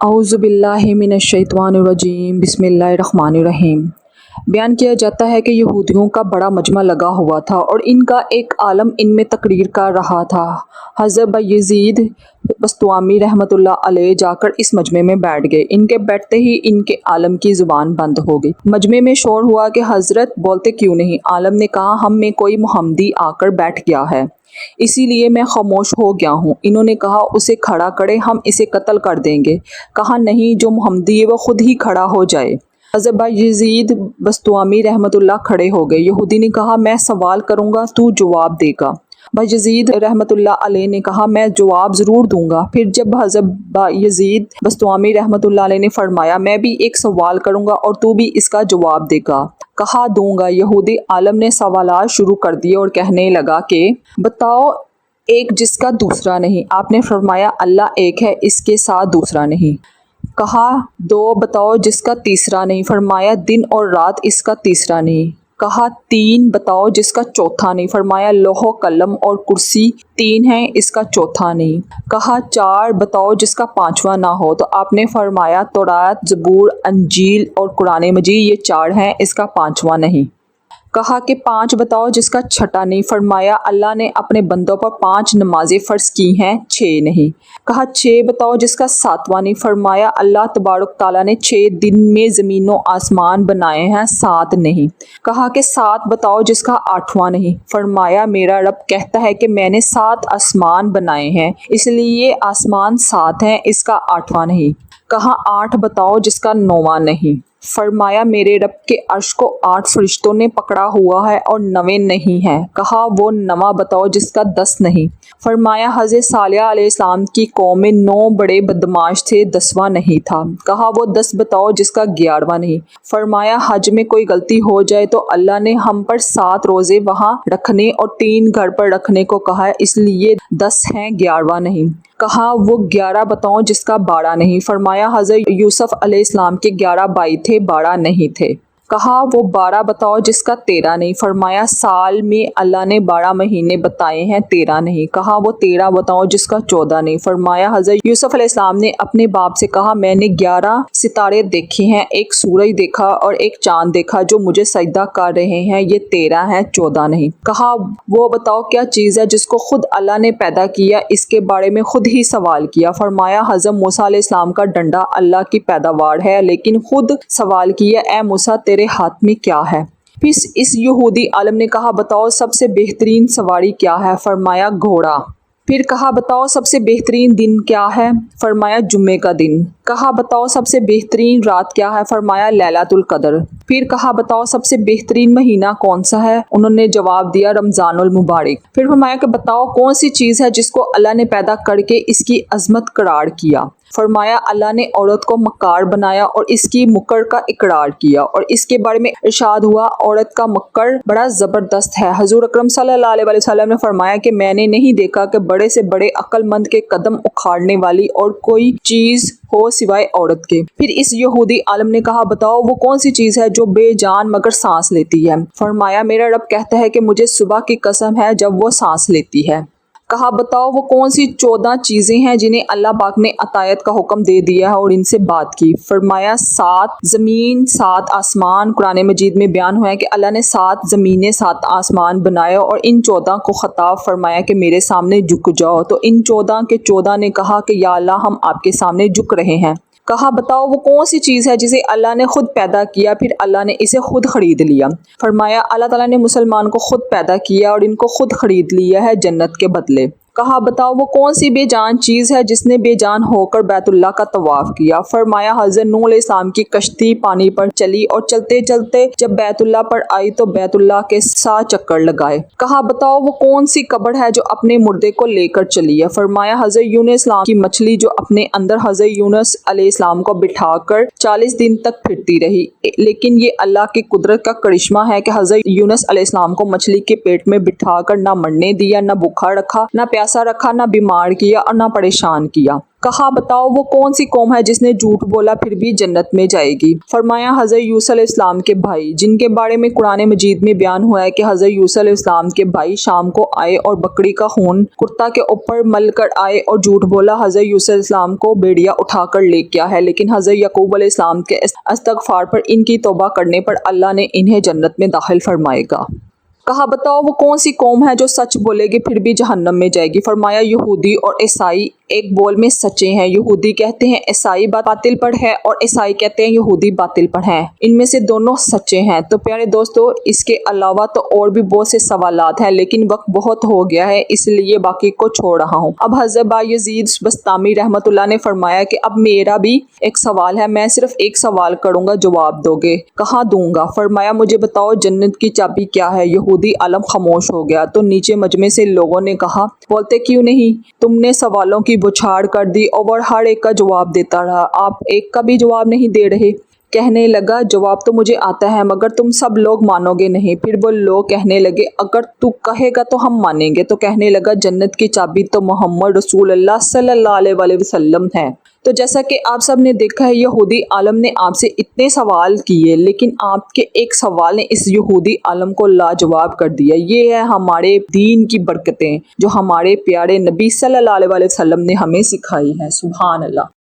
اعوذ باللہ من الشیطان الرجیم بسم اللہ الرحمن الرحیم۔ بیان کیا جاتا ہے کہ یہودیوں کا بڑا مجمع لگا ہوا تھا اور ان کا ایک عالم ان میں تقریر کر رہا تھا۔ حضرت بایزید بسطامی رحمۃ اللہ علیہ جا کر اس مجمع میں بیٹھ گئے۔ ان کے بیٹھتے ہی ان کے عالم کی زبان بند ہو گئی۔ مجمع میں شور ہوا کہ حضرت بولتے کیوں نہیں؟ عالم نے کہا ہم میں کوئی محمدی آ کر بیٹھ گیا ہے، اسی لیے میں خاموش ہو گیا ہوں۔ انہوں نے کہا اسے کھڑا کرے، ہم اسے قتل کر دیں گے۔ کہا نہیں، جو محمدی ہے وہ خود ہی کھڑا ہو جائے۔ حضرت بایزید بسطامی رحمۃ اللہ کھڑے ہو گئے۔ یہودی نے کہا میں سوال کروں گا، تو جواب دے گا۔ بایزید رحمۃ اللہ علیہ نے کہا میں جواب ضرور دوں گا۔ پھر جب حضرت بایزید بسطامی رحمۃ اللہ علیہ نے فرمایا میں بھی ایک سوال کروں گا اور تو بھی اس کا جواب دے گا۔ کہا دوں گا۔ یہودی عالم نے سوالات شروع کر دیے اور کہنے لگا کہ بتاؤ ایک جس کا دوسرا نہیں۔ آپ نے فرمایا اللہ ایک ہے، اس کے ساتھ دوسرا نہیں۔ کہا دو، بتاؤ جس کا تیسرا نہیں۔ فرمایا دن اور رات، اس کا تیسرا نہیں۔ کہا تین، بتاؤ جس کا چوتھا نہیں۔ فرمایا لوح و قلم اور کرسی تین ہیں، اس کا چوتھا نہیں۔ کہا چار، بتاؤ جس کا پانچواں نہ ہو۔ تو آپ نے فرمایا تورات، زبور، انجیل اور قرآن مجید یہ چار ہیں، اس کا پانچواں نہیں۔ کہا کہ پانچ، بتاؤ جس کا چھٹا نہیں۔ فرمایا اللہ نے اپنے بندوں پر 5 نمازیں فرض کی ہیں، 6 نہیں۔ کہا 6، بتاؤ جس کا ساتواں نہیں۔ فرمایا اللہ تبارک تعالیٰ نے 6 دن میں زمین و آسمان بنائے ہیں، 7 نہیں۔ کہا کہ 7، بتاؤ جس کا 8واں نہیں۔ فرمایا میرا رب کہتا ہے کہ میں نے 7 آسمان بنائے ہیں، اس لیے آسمان 7 ہیں، اس کا 8واں نہیں۔ کہا 8، بتاؤ جس کا 9واں نہیں۔ فرمایا میرے رب کے عرش کو 8 فرشتوں نے پکڑا ہوا ہے اور 9 نہیں ہے۔ کہا وہ 9واں بتاؤ جس کا 10 نہیں۔ فرمایا حضرت صالح علیہ السلام کی قوم میں 9 بڑے بدماش تھے، 10واں نہیں تھا۔ کہا وہ 10، بتاؤ جس کا 11واں نہیں۔ فرمایا حج میں کوئی غلطی ہو جائے تو اللہ نے ہم پر 7 روزے وہاں رکھنے اور 3 گھر پر رکھنے کو کہا ہے، اس لیے 10 ہیں، 11واں نہیں۔ کہا وہ 11، بتاؤ جس کا 12 نہیں۔ فرمایا حضرت یوسف علیہ السلام کے 11 بھائی تھے، 12 نہیں تھے۔ کہا وہ 12، بتاؤ جس کا 13 نہیں۔ فرمایا سال میں اللہ نے 12 مہینے بتائے ہیں، 13 نہیں۔ کہا وہ 13، بتاؤ جس کا 14 نہیں۔ فرمایا حضرت یوسف علیہ السلام نے اپنے باپ سے کہا میں نے 11 ستارے دیکھے ہیں، ایک سورج دیکھا اور ایک چاند دیکھا جو مجھے سجدہ کر رہے ہیں، یہ 13 ہیں، 14 نہیں۔ کہا وہ بتاؤ کیا چیز ہے جس کو خود اللہ نے پیدا کیا، اس کے بارے میں خود ہی سوال کیا۔ فرمایا حضرت موسیٰ علیہ السلام کا ڈنڈا اللہ کی پیداوار ہے، لیکن خود سوال کیا اے موسیٰ تیرے ہاتھ میں کیا ہے؟ پھر اس یہودی عالم نے کہا بتاؤ سب سے بہترین سواری کیا ہے؟ فرمایا گھوڑا۔ پھر کہا بتاؤ سب سے بہترین دن کیا ہے؟ فرمایا جمعے کا دن۔ کہا بتاؤ سب سے بہترین رات کیا ہے؟ فرمایا لیلۃ القدر۔ پھر کہا بتاؤ سب سے بہترین مہینہ کون سا ہے؟ انہوں نے جواب دیا رمضان المبارک۔ پھر فرمایا کہ بتاؤ کون سی چیز ہے جس کو اللہ نے پیدا کر کے اس کی عظمت قرار کیا؟ فرمایا اللہ نے عورت کو مکار بنایا اور اس کی مکر کا اقرار کیا، اور اس کے بارے میں ارشاد ہوا عورت کا مکر بڑا زبردست ہے۔ حضور اکرم صلی اللہ علیہ وسلم نے فرمایا کہ میں نے نہیں دیکھا کہ بڑے سے بڑے عقل مند کے قدم اکھاڑنے والی اور کوئی چیز ہو سوائے عورت کے۔ پھر اس یہودی عالم نے کہا بتاؤ وہ کون سی چیز ہے جو بے جان مگر سانس لیتی ہے؟ فرمایا میرا رب کہتا ہے کہ مجھے صبح کی قسم ہے جب وہ سانس لیتی ہے۔ کہا بتاؤ وہ کون سی 14 چیزیں ہیں جنہیں اللہ پاک نے عطایت کا حکم دے دیا ہے اور ان سے بات کی؟ فرمایا 7 زمین، 7 آسمان۔ قرآن مجید میں بیان ہوا ہے کہ اللہ نے 7 زمینیں، 7 آسمان بنائے اور ان 14 کو خطاب فرمایا کہ میرے سامنے جھک جاؤ، تو ان 14 کے 14 نے کہا کہ یا اللہ ہم آپ کے سامنے جھک رہے ہیں۔ کہا بتاؤ وہ کون سی چیز ہے جسے اللہ نے خود پیدا کیا پھر اللہ نے اسے خود خرید لیا؟ فرمایا اللہ تعالیٰ نے مسلمان کو خود پیدا کیا اور ان کو خود خرید لیا ہے جنت کے بدلے۔ کہا بتاؤ وہ کون سی بے جان چیز ہے جس نے بے جان ہو کر بیت اللہ کا طواف کیا؟ فرمایا حضرت نوح علیہ السلام کی کشتی پانی پر چلی اور چلتے چلتے جب بیت اللہ پر آئی تو بیت اللہ کے 7 چکر لگائے۔ کہا بتاؤ وہ کون سی قبر ہے جو اپنے مردے کو لے کر چلی ہے؟ فرمایا حضرت یونس علیہ السلام کی مچھلی جو اپنے اندر حضرت یونس علیہ السلام کو بٹھا کر 40 دن تک پھرتی رہی، لیکن یہ اللہ کی قدرت کا کرشمہ ہے کہ حضرت یونس علیہ السلام کو مچھلی کے پیٹ میں بٹھا کر نہ مرنے دیا، نہ بھوکا رکھا، نہ پیاسا رکھا، نہ بیمار کیا اور نہ پریشان کیا۔ کہا بتاؤ وہ کون سی قوم ہے جس نے جھوٹ بولا پھر بھی جنت میں جائے گی؟ فرمایا حضرت یوسف علیہ السلام کے بھائی، جن کے بارے میں قرآن مجید میں بیان ہوا ہے کہ حضرت یوسف علیہ السلام کے بھائی شام کو آئے اور بکری کا خون کرتا کے اوپر مل کر آئے اور جھوٹ بولا حضرت یوسف علیہ السلام کو بھیڑیا اٹھا کر لے گیا ہے، لیکن حضرت یعقوب علیہ السلام کے استغفار پر ان کی توبہ کرنے پر اللہ نے انہیں جنت میں داخل فرمائے گا۔ کہا بتاؤ وہ کون سی قوم ہے جو سچ بولے گی پھر بھی جہنم میں جائے گی؟ فرمایا یہودی اور عیسائی ایک بول میں سچے ہیں، یہودی کہتے ہیں عیسائی باطل پر ہے اور عیسائی کہتے ہیں یہودی باطل پر ہیں، ان میں سے دونوں سچے ہیں۔ تو پیارے دوستو، اس کے علاوہ تو اور بھی بہت سے سوالات ہیں، لیکن وقت بہت ہو گیا ہے اس لیے باقی کو چھوڑ رہا ہوں۔ اب حضرت بایزید بسطامی رحمۃ اللہ نے فرمایا کہ اب میرا بھی ایک سوال ہے، میں صرف ایک سوال کروں گا، جواب دو گے؟ کہاں دوں گا؟ فرمایا مجھے بتاؤ جنت کی چابی کیا ہے؟ یہودی عالم خاموش ہو گیا تو نیچے مجمع سے لوگوں نے کہا بولتے کیوں نہیں؟ تم نے سوالوں کی بچھاڑ کر دی اور ہر ایک کا جواب دیتا رہا، آپ ایک کا بھی جواب نہیں دے رہے۔ کہنے لگا جواب تو مجھے آتا ہے مگر تم سب لوگ مانو گے نہیں۔ پھر وہ لوگ کہنے لگے اگر تو کہے گا تو ہم مانیں گے۔ تو کہنے لگا جنت کی چابی تو محمد رسول اللہ صلی اللہ علیہ وسلم ہے۔ تو جیسا کہ آپ سب نے دیکھا ہے یہودی عالم نے آپ سے اتنے سوال کیے، لیکن آپ کے ایک سوال نے اس یہودی عالم کو لاجواب کر دیا۔ یہ ہے ہمارے دین کی برکتیں جو ہمارے پیارے نبی صلی اللہ علیہ وسلم نے ہمیں سکھائی ہیں۔ سبحان اللہ۔